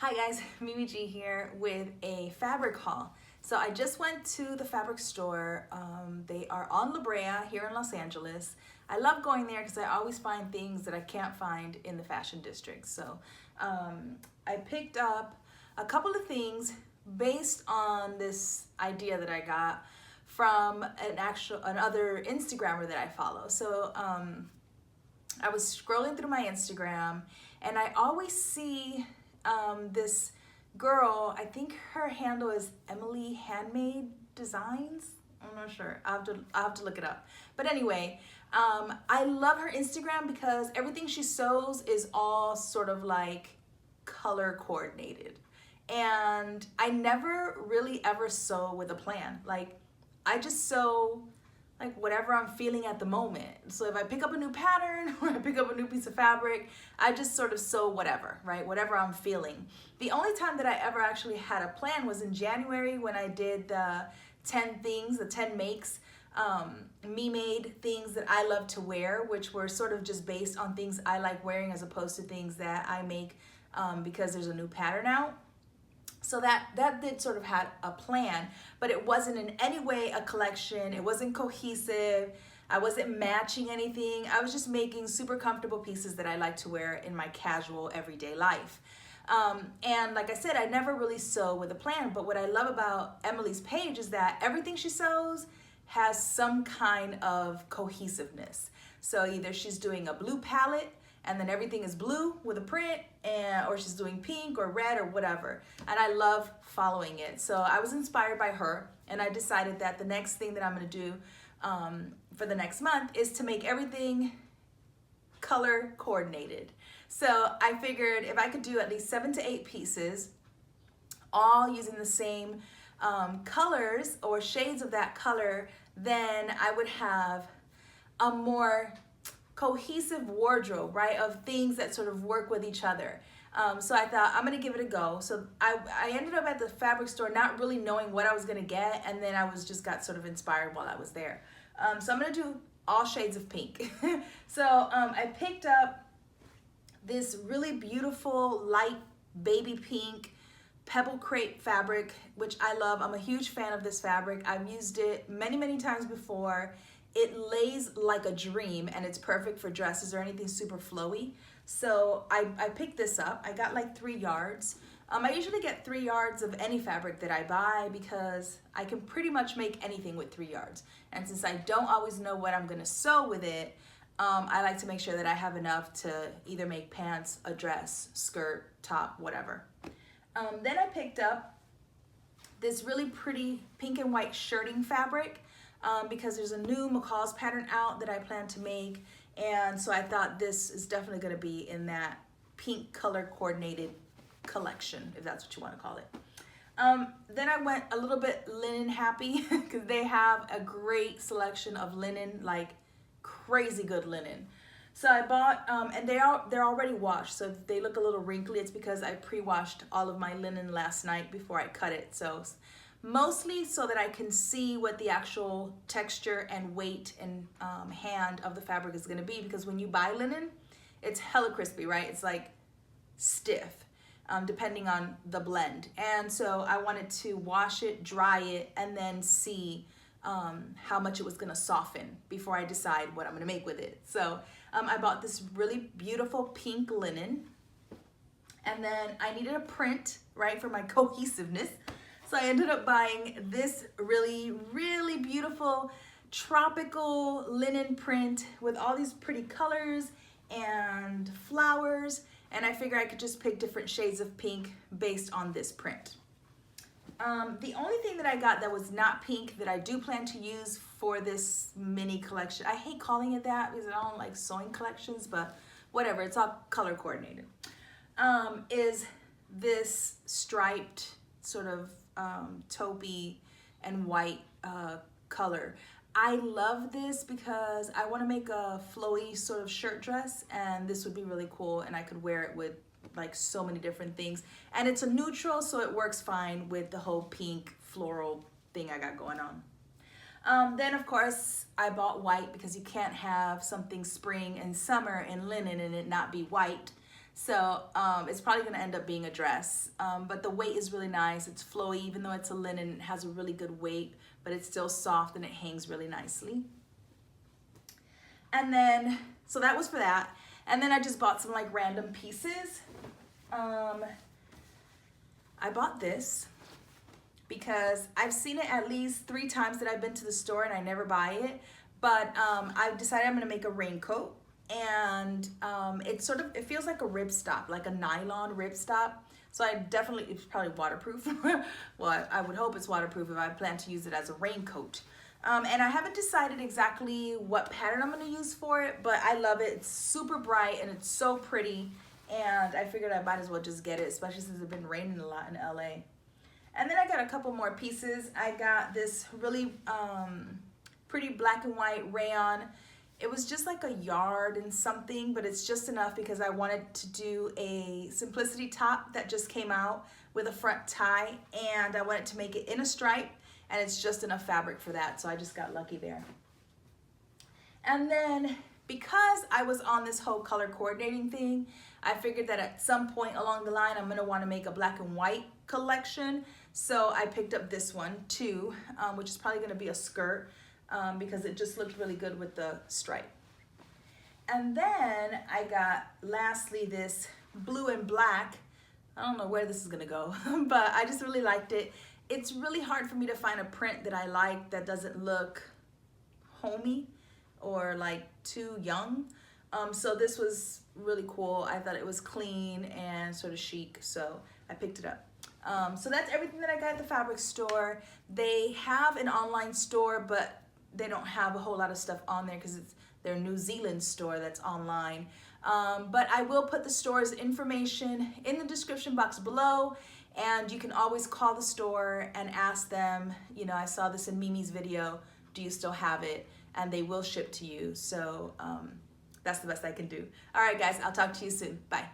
Hi guys, Mimi G here with a fabric haul. So I just went to the fabric store. They are on La Brea here in Los Angeles. I love going there because I always find things that I can't find in the fashion district. So I picked up a couple of things based on this idea that I got from another Instagrammer that I follow. So I was scrolling through my Instagram and I always see this girl, I think her handle is Emily Handmade Designs. I'm not sure. I'll have to look it up. But anyway, I love her Instagram because everything she sews is all sort of like color coordinated. And I never really ever sew with a plan. Like I just sew like whatever I'm feeling at the moment. So if I pick up a new pattern or I pick up a new piece of fabric, I just sort of sew whatever, right? Whatever I'm feeling. The only time that I ever actually had a plan was in January when I did the 10 things, the 10 makes, me-made things that I love to wear, which were sort of just based on things I like wearing as opposed to things that I make because there's a new pattern out. So that did sort of had a plan, but it wasn't in any way a collection. It wasn't cohesive. I wasn't matching anything. I was just making super comfortable pieces that I like to wear in my casual everyday life. And like I said, I never really sew with a plan, but what I love about Emily's page is that everything she sews has some kind of cohesiveness. So either she's doing a blue palette and then everything is blue with a print, or she's doing pink or red or whatever. And I love following it. So I was inspired by her, and I decided that the next thing that I'm gonna do for the next month is to make everything color coordinated. So I figured if I could do at least 7 to 8 pieces, all using the same colors or shades of that color, then I would have a more cohesive wardrobe, right, of things that sort of work with each other. So I thought I'm gonna give it a go. So I ended up at the fabric store not really knowing what I was gonna get, and then I got sort of inspired while I was there. So I'm gonna do all shades of pink. So I picked up this really beautiful light baby pink Pebble crepe fabric, which I love. I'm a huge fan of this fabric. I've used it many, many times before. It lays like a dream and it's perfect for dresses or anything super flowy. So I picked this up. I got like 3 yards. I usually get 3 yards of any fabric that I buy because I can pretty much make anything with 3 yards. And since I don't always know what I'm gonna sew with it, I like to make sure that I have enough to either make pants, a dress, skirt, top, whatever. Then I picked up this really pretty pink and white shirting fabric. Because there's a new McCall's pattern out that I plan to make, and so I thought this is definitely going to be in that pink color coordinated collection, if that's what you want to call it. Then I went a little bit linen happy because they have a great selection of linen, like crazy good linen. So I bought, and they're already washed, so if they look a little wrinkly, it's because I pre-washed all of my linen last night before I cut it. So mostly so that I can see what the actual texture and weight and hand of the fabric is gonna be, because when you buy linen, it's hella crispy, right? It's like stiff, depending on the blend. And so I wanted to wash it, dry it, and then see how much it was gonna soften before I decide what I'm gonna make with it. So I bought this really beautiful pink linen, and then I needed a print, right, for my cohesiveness. So I ended up buying this really, really beautiful tropical linen print with all these pretty colors and flowers. And I figured I could just pick different shades of pink based on this print. The only thing that I got that was not pink that I do plan to use for this mini collection, I hate calling it that because I don't like sewing collections, but whatever, it's all color coordinated, is this striped sort of taupey and white color. I love this because I want to make a flowy sort of shirt dress, and this would be really cool, and I could wear it with like so many different things. And it's a neutral, so it works fine with the whole pink floral thing I got going on. Then of course I bought white because you can't have something spring and summer in linen and it not be white. So it's probably gonna end up being a dress. But the weight is really nice. It's flowy, even though it's a linen, it has a really good weight, but it's still soft and it hangs really nicely. And then, so that was for that. And then I just bought some like random pieces. I bought this because I've seen it at least 3 times that I've been to the store and I never buy it. But I've decided I'm gonna make a raincoat, and it feels like a ripstop, like a nylon ripstop. So it's probably waterproof. Well, I would hope it's waterproof if I plan to use it as a raincoat. And I haven't decided exactly what pattern I'm gonna use for it, but I love it. It's super bright and it's so pretty. And I figured I might as well just get it, especially since it's been raining a lot in LA. And then I got a couple more pieces. I got this really pretty black and white rayon. It was just like a yard and something, but it's just enough because I wanted to do a simplicity top that just came out with a front tie, and I wanted to make it in a stripe, and it's just enough fabric for that, so I just got lucky there. And then because I was on this whole color coordinating thing, I figured that at some point along the line I'm gonna wanna make a black and white collection. So I picked up this one too, which is probably gonna be a skirt because it just looked really good with the stripe. And then I got, lastly, this blue and black. I don't know where this is gonna go, but I just really liked it. It's really hard for me to find a print that I like that doesn't look homey or like too young. So this was really cool. I thought it was clean and sort of chic, so I picked it up. So that's everything that I got at the fabric store. They have an online store, but they don't have a whole lot of stuff on there because it's their New Zealand store that's online. But I will put the store's information in the description box below, and you can always call the store and ask them, you know, I saw this in Mimi's video, do you still have it? And they will ship to you. So that's the best I can do. All right, guys, I'll talk to you soon. Bye.